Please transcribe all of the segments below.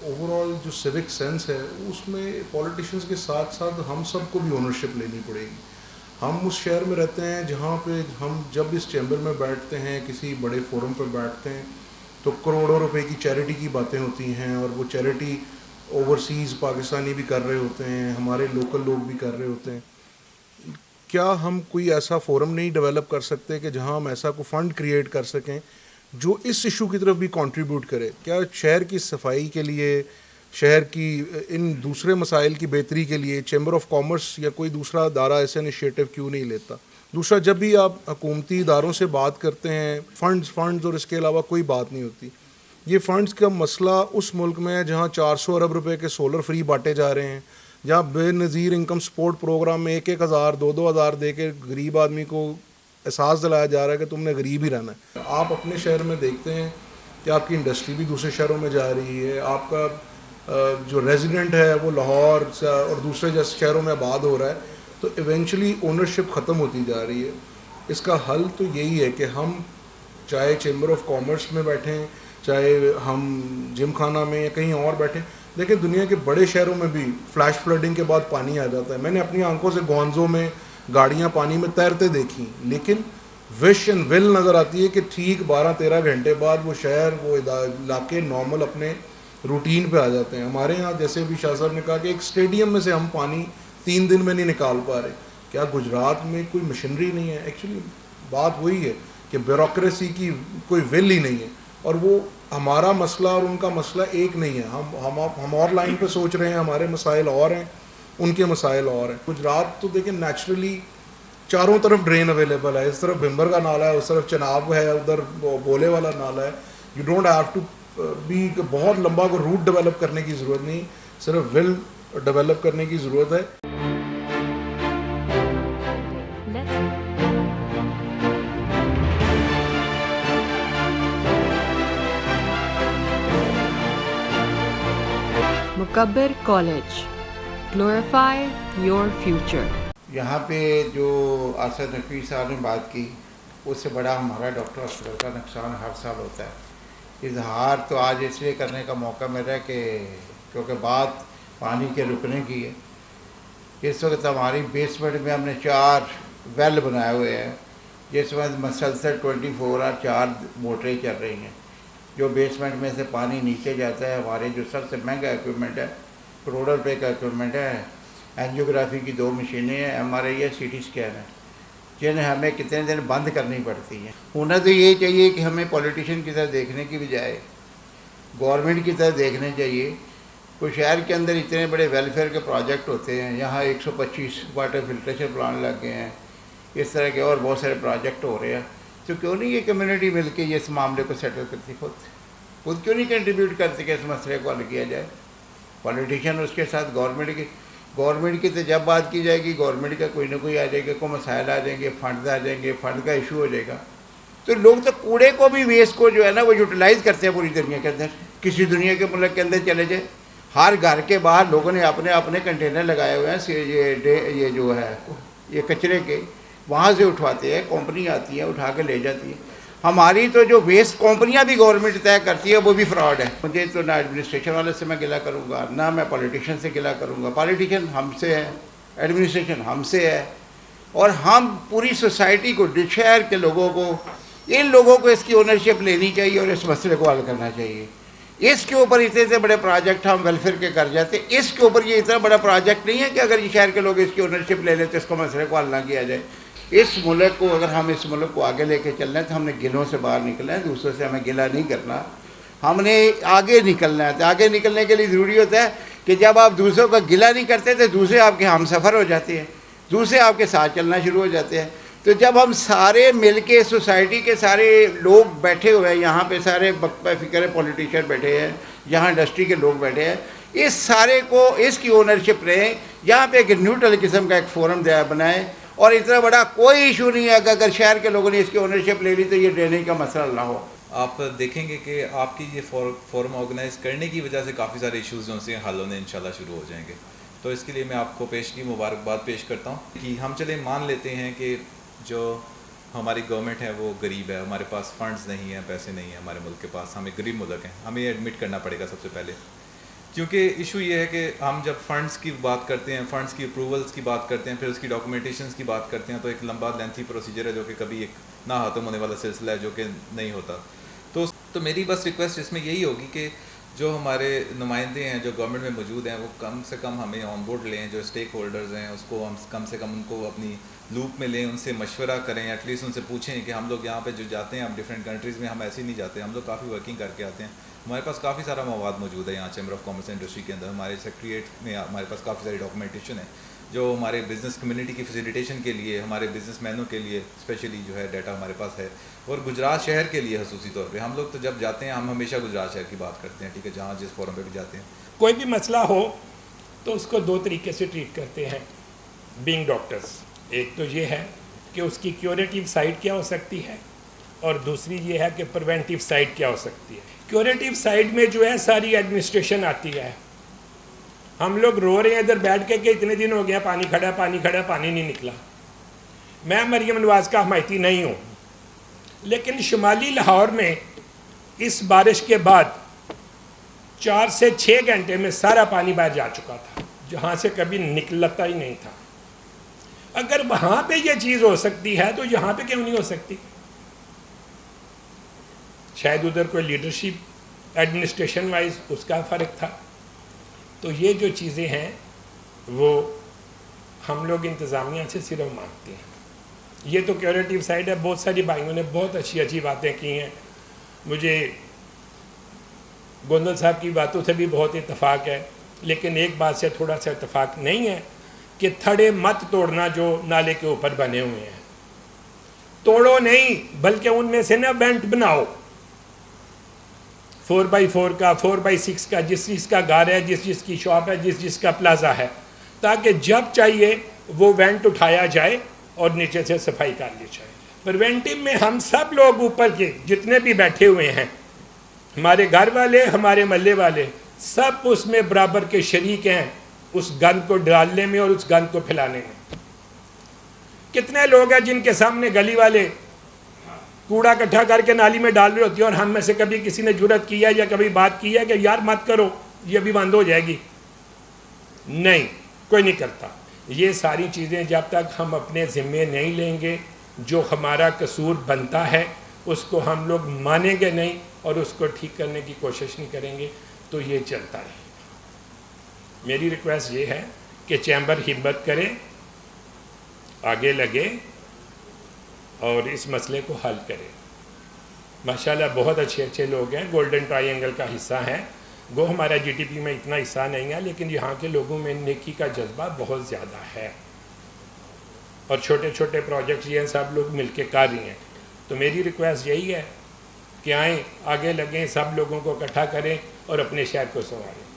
Over all جو civic sense ہے اس میں پولیٹیشینس کے ساتھ ساتھ ہم سب کو بھی اونرشپ لینی پڑے گی. ہم اس شہر میں رہتے ہیں جہاں پہ ہم جب اس چیمبر میں بیٹھتے ہیں, کسی بڑے فورم پہ بیٹھتے ہیں, تو کروڑوں روپے کی چیریٹی کی باتیں ہوتی ہیں, اور وہ چیریٹی اوورسیز پاکستانی بھی کر رہے ہوتے ہیں, ہمارے لوکل لوگ بھی کر رہے ہوتے ہیں. کیا ہم کوئی ایسا فورم نہیں ڈیولپ کر سکتے کہ جہاں ہم ایسا کو فنڈ کریٹ کر سکیں جو اس ایشو کی طرف بھی کنٹریبیوٹ کرے؟ کیا شہر کی صفائی کے لیے, شہر کی ان دوسرے مسائل کی بہتری کے لیے چیمبر آف کامرس یا کوئی دوسرا ادارہ ایسا انیشیٹو کیوں نہیں لیتا؟ دوسرا, جب بھی آپ حکومتی اداروں سے بات کرتے ہیں فنڈز اور اس کے علاوہ کوئی بات نہیں ہوتی. یہ فنڈز کا مسئلہ اس ملک میں ہے جہاں 400 ارب روپے کے سولر فری بانٹے جا رہے ہیں, جہاں بے نظیر انکم سپورٹ پروگرام میں 1,000 2,000 دے کے غریب آدمی کو احساس دلایا جا رہا ہے کہ تم نے غریب ہی رہنا ہے. آپ اپنے شہر میں دیکھتے ہیں کہ آپ کی انڈسٹری بھی دوسرے شہروں میں جا رہی ہے, آپ کا جو ریزیڈنٹ ہے وہ لاہور اور دوسرے جیسے شہروں میں آباد ہو رہا ہے, تو ایونچولی اونرشپ ختم ہوتی جا رہی ہے. اس کا حل تو یہی ہے کہ ہم چاہے چیمبر آف کامرس میں بیٹھیں, چاہے ہم جم خانہ میں یا کہیں اور بیٹھیں. دیکھیں دنیا کے بڑے شہروں میں بھی فلیش فلڈنگ کے بعد پانی آ جاتا ہے. میں نے اپنی آنکھوں سے گوانزو میں گاڑیاں پانی میں تیرتے دیکھی, لیکن وش اینڈ ول نظر آتی ہے کہ ٹھیک 12-13 گھنٹے بعد وہ شہر وہ علاقے نارمل اپنے روٹین پہ آ جاتے ہیں. ہمارے ہاں جیسے بھی شاہ صاحب نے کہا کہ ایک اسٹیڈیم میں سے ہم پانی 3 دن میں نہیں نکال پا رہے. کیا گجرات میں کوئی مشینری نہیں ہے؟ ایکچولی بات وہی ہے کہ بیوروکریسی کی کوئی ول ہی نہیں ہے, اور وہ ہمارا مسئلہ اور ان کا مسئلہ ایک نہیں ہے. ہم اور لائن پہ سوچ رہے ہیں, ہمارے مسائل اور ہیں, ان کے مسائل اور ہیں. گجرات تو دیکھیں نیچرلی چاروں طرف ڈرین اویلیبل ہے, اس طرف بھمبر کا نالا ہے, اس طرف چناب ہے, ادھر بولے والا نالا ہے. یو ڈونٹ ہیو ٹو بھی بہت لمبا کو روٹ ڈیولپ کرنے کی ضرورت نہیں, صرف ول ڈیولپ کرنے کی ضرورت ہے. مکبر کالج, گلوریفائی یور فیوچر. یہاں پہ جو اسد نقوی صاحب نے بات کی اس سے بڑا ہمارا ڈاکٹر اسکر کا نقصان ہر سال ہوتا ہے. اظہار تو آج اس لیے کرنے کا موقع ملا ہے کہ کیونکہ بات پانی کے رکنے کی ہے. اس وقت ہماری بیسمنٹ میں ہم نے 4 ویل بنائے ہوئے ہیں, جس وقت مسلسل 24 اور 4 موٹریں چل رہی ہیں. جو بیسمنٹ میں سے پانی نیچے جاتا ہے, ہمارے جو سب سے مہنگا ایکوپمنٹ ہے, کروڑوں روپے کا ایکوپمنٹ ہے, اینجیوگرافی کی 2 مشینیں ہیں, MRI ہے, CT اسکین ہے, جنہیں ہمیں کتنے دن بند کرنی پڑتی ہیں. ہونا تو یہ چاہیے کہ ہمیں پولیٹیشین کی طرف دیکھنے کی بجائے گورنمنٹ کی طرف دیکھنے چاہیے. کوئی شہر کے اندر اتنے بڑے ویلفیئر کے پروجیکٹ ہوتے ہیں, یہاں 125 واٹر فلٹریشن پلانٹ لگ گئے ہیں, اس طرح کے اور بہت سارے پروجیکٹ ہو رہے ہیں. تو کیوں نہیں یہ کمیونٹی مل کے اس معاملے کو سیٹل کرتی, خود کیوں نہیں کنٹریبیوٹ کرتی کہ اس مسئلے کو حل کیا جائے؟ پولیٹیشین اس کے ساتھ گورنمنٹ کی تو جب بات کی جائے گی, گورنمنٹ کا کوئی نہ کوئی آ جائے گا, کوئی مسائل آ جائیں گے, فنڈز آ جائیں گے, فنڈ کا ایشو ہو جائے گا. تو لوگ تو کوڑے کو بھی, ویسٹ کو جو ہے نا وہ یوٹیلائز کرتے ہیں پوری دنیا کے اندر. کسی دنیا کے ملک کے اندر چلے جائے, ہر گھر کے باہر لوگوں نے اپنے اپنے کنٹینر لگائے ہوئے ہیں, یہ جو ہے یہ کچرے کے, وہاں سے اٹھواتے ہیں, کمپنی آتی ہے اٹھا کے لے جاتی ہے. ہماری تو جو ویسٹ کمپنیاں بھی گورنمنٹ طے کرتی ہے وہ بھی فراڈ ہے. مجھے تو نہ ایڈمنسٹریشن والے سے میں گلہ کروں گا, نہ میں پولیٹیشین سے گلہ کروں گا. پولیٹیشین ہم سے ہے, ایڈمنسٹریشن ہم سے ہے, اور ہم پوری سوسائٹی کو, شہر کے لوگوں کو, ان لوگوں کو اس کی اونرشپ لینی چاہیے اور اس مسئلے کو حل کرنا چاہیے. اس کے اوپر اتنے بڑے پروجیکٹ ہم ویلفیئر کے کر جاتے ہیں. اس کے اوپر یہ اتنا بڑا پروجیکٹ نہیں ہے کہ اگر یہ شہر کے لوگ اس کی اونرشپ لے لیں تو اس کو مسئلے کو حل نہ کیا جائے. اس ملک کو, اگر ہم اس ملک کو آگے لے کے چلنا ہے تو ہم نے گلوں سے باہر نکلنا ہے, دوسروں سے ہمیں گلہ نہیں کرنا, ہم نے آگے نکلنا ہے. تو آگے نکلنے کے لیے ضروری ہوتا ہے کہ جب آپ دوسروں کا گلہ نہیں کرتے تو دوسرے آپ کے ہم سفر ہو جاتے ہیں, دوسرے آپ کے ساتھ چلنا شروع ہو جاتے ہیں. تو جب ہم سارے مل کے, سوسائٹی کے سارے لوگ بیٹھے ہوئے ہیں یہاں پہ, سارے بقبہ فکر پولیٹیشین بیٹھے ہیں, یہاں انڈسٹری کے لوگ بیٹھے ہیں, اس سارے کو اس کی اونرشپ رہیں. یہاں پہ ایک نیوٹرل قسم کا ایک فورم بنائیں, اور اتنا بڑا کوئی ایشو نہیں ہے کہ اگر شہر کے لوگوں نے اس کی اونرشپ لے لی تو یہ ڈرینیج کا مسئلہ نہ ہو. آپ دیکھیں گے کہ آپ کی یہ فورم آرگنائز کرنے کی وجہ سے کافی سارے ایشوز جو سے حل ہونے انشاءاللہ شروع ہو جائیں گے. تو اس کے لیے میں آپ کو پیشگی مبارکباد پیش کرتا ہوں کہ ہم چلے مان لیتے ہیں کہ جو ہماری گورنمنٹ ہے وہ غریب ہے, ہمارے پاس فنڈز نہیں ہیں, پیسے نہیں ہیں ہمارے ملک کے پاس, ہم ایک غریب ملک ہیں, ہمیں یہ ایڈمٹ کرنا پڑے گا سب سے پہلے. کیونکہ ایشو یہ ہے کہ ہم جب فنڈس کی بات کرتے ہیں، فنڈس کی اپروولس کی بات کرتے ہیں، پھر اس کی ڈاکومنٹیشنس کی بات کرتے ہیں، تو ایک لمبا لینتھی پروسیجر ہے جو کہ کبھی ایک نہ ختم ہونے والا سلسلہ ہے جو کہ نہیں ہوتا. تو میری بس ریکویسٹ اس میں یہی ہوگی کہ جو ہمارے نمائندے ہیں جو گورنمنٹ میں موجود ہیں وہ کم سے کم ہمیں آن بورڈ لیں، جو اسٹیک ہولڈرز ہیں اس کو ہم کم سے کم ان کو اپنی لوپ میں لیں، ان سے مشورہ کریں، ایٹ لیسٹ ان سے پوچھیں کہ ہم لوگ یہاں پہ جو جاتے ہیں ہم ڈفرینٹ کنٹریز میں ہم ایسے ہی نہیں جاتے، ہم لوگ کافی ورکنگ کر کے آتے ہیں، ہمارے پاس کافی سارا مواد موجود ہے یہاں چیمبر آف کامرس انڈسٹری کے اندر، ہمارے سیکریٹریٹ میں ہمارے پاس کافی ساری ڈاکومنٹیشن ہے جو ہمارے بزنس کمیونٹی کی فیسیلیٹیشن کے لیے، ہمارے بزنس مینوں کے لیے اسپیشلی جو ہے ڈیٹا ہمارے پاس ہے، اور گجرات شہر کے لیے خصوصی طور پہ ہم لوگ تو جب جاتے ہیں ہم ہمیشہ گجرات شہر کی بات کرتے ہیں، ٹھیک ہے، جہاں جس فورم پہ بھی جاتے ہیں. کوئی بھی مسئلہ ہو تو اس کو دو طریقے سے ٹریٹ کرتے ہیں بینگ ڈاکٹرز. ایک تو یہ ہے کہ اس کی کیوریٹیو سائڈ کیا ہو سکتی ہے، اور دوسری یہ ہے کہ پریونٹیو سائڈ کیا ہو سکتی ہے. کیوریٹیو سائڈ میں جو ہے ساری ایڈمنسٹریشن آتی ہے. ہم لوگ رو رہے ہیں ادھر بیٹھ کے کہ اتنے دن ہو گیا پانی کھڑا پانی نہیں نکلا. میں مریم نواز کا حمایتی نہیں ہوں، لیکن شمالی لاہور میں اس بارش کے بعد 4 سے 6 گھنٹے میں سارا پانی باہر جا چکا تھا، جہاں سے کبھی نکلتا ہی نہیں تھا. اگر وہاں پہ یہ چیز ہو سکتی ہے تو یہاں پہ کیوں نہیں ہو سکتی؟ شاید ادھر کوئی لیڈرشپ ایڈمنسٹریشن وائز اس کا فرق تھا. تو یہ جو چیزیں ہیں وہ ہم لوگ انتظامیہ سے صرف مانگتے ہیں. یہ تو کیوریٹیو سائڈ ہے. بہت ساری بھائیوں نے بہت اچھی باتیں کی ہیں. مجھے گوندل صاحب کی باتوں سے بھی بہت اتفاق ہے، لیکن ایک بات سے تھوڑا سا اتفاق نہیں ہے کہ تھڑے مت توڑنا جو نالے کے اوپر بنے ہوئے ہیں. توڑو نہیں، بلکہ ان میں سے نا بینٹ بناؤ 4x4 کا 4x6 کا، جس چیز کا گھر ہے، جس کی شاپ ہے، جس کا پلازا ہے، تاکہ جب چاہیے وہ وینٹ اٹھایا جائے اور نیچے سے صفائی کر لی جائے. پریونٹیو میں ہم سب لوگ اوپر کے جتنے بھی بیٹھے ہوئے ہیں، ہمارے گھر والے، ہمارے محلے والے، سب اس میں برابر کے شریک ہیں، اس گند کو ڈالنے میں اور اس گند کو پھیلانے میں. کتنے لوگ ہیں جن کے سامنے گلی والے کوڑا اکٹھا کر کے نالی میں ڈال رہے ہوتی ہیں، اور ہم میں سے کبھی کسی نے جرت کیا یا کبھی بات کی ہے کہ یار مت کرو یہ بھی بند ہو جائے گی؟ نہیں، کوئی نہیں کرتا. یہ ساری چیزیں جب تک ہم اپنے ذمے نہیں لیں گے، جو ہمارا قصور بنتا ہے اس کو ہم لوگ مانیں گے نہیں اور اس کو ٹھیک کرنے کی کوشش نہیں کریں گے، تو یہ چلتا رہے گا. میری ریکویسٹ یہ ہے کہ چیمبر ہمت کرے، آگے لگے اور اس مسئلے کو حل کرے. ماشاءاللہ بہت اچھے لوگ ہیں، گولڈن ٹرائی اینگل کا حصہ ہیں. گو ہمارا جی ٹی پی میں اتنا حصہ نہیں ہے، لیکن یہاں کے لوگوں میں نیکی کا جذبہ بہت زیادہ ہے، اور چھوٹے پروجیکٹس یہ سب لوگ مل کے کر رہی ہیں. تو میری ریکویسٹ یہی ہے کہ آئیں، آگے لگیں، سب لوگوں کو اکٹھا کریں اور اپنے شہر کو سنواریں.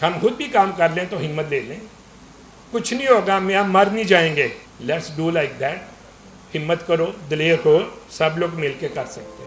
ہم خود بھی کام کر لیں تو ہمت لے لیں، کچھ نہیں ہوگا، ہم مر نہیں جائیں گے. Let's do like that. ہمت کرو، دلیر ہو، سب لوگ مل کے کر سکتے ہیں.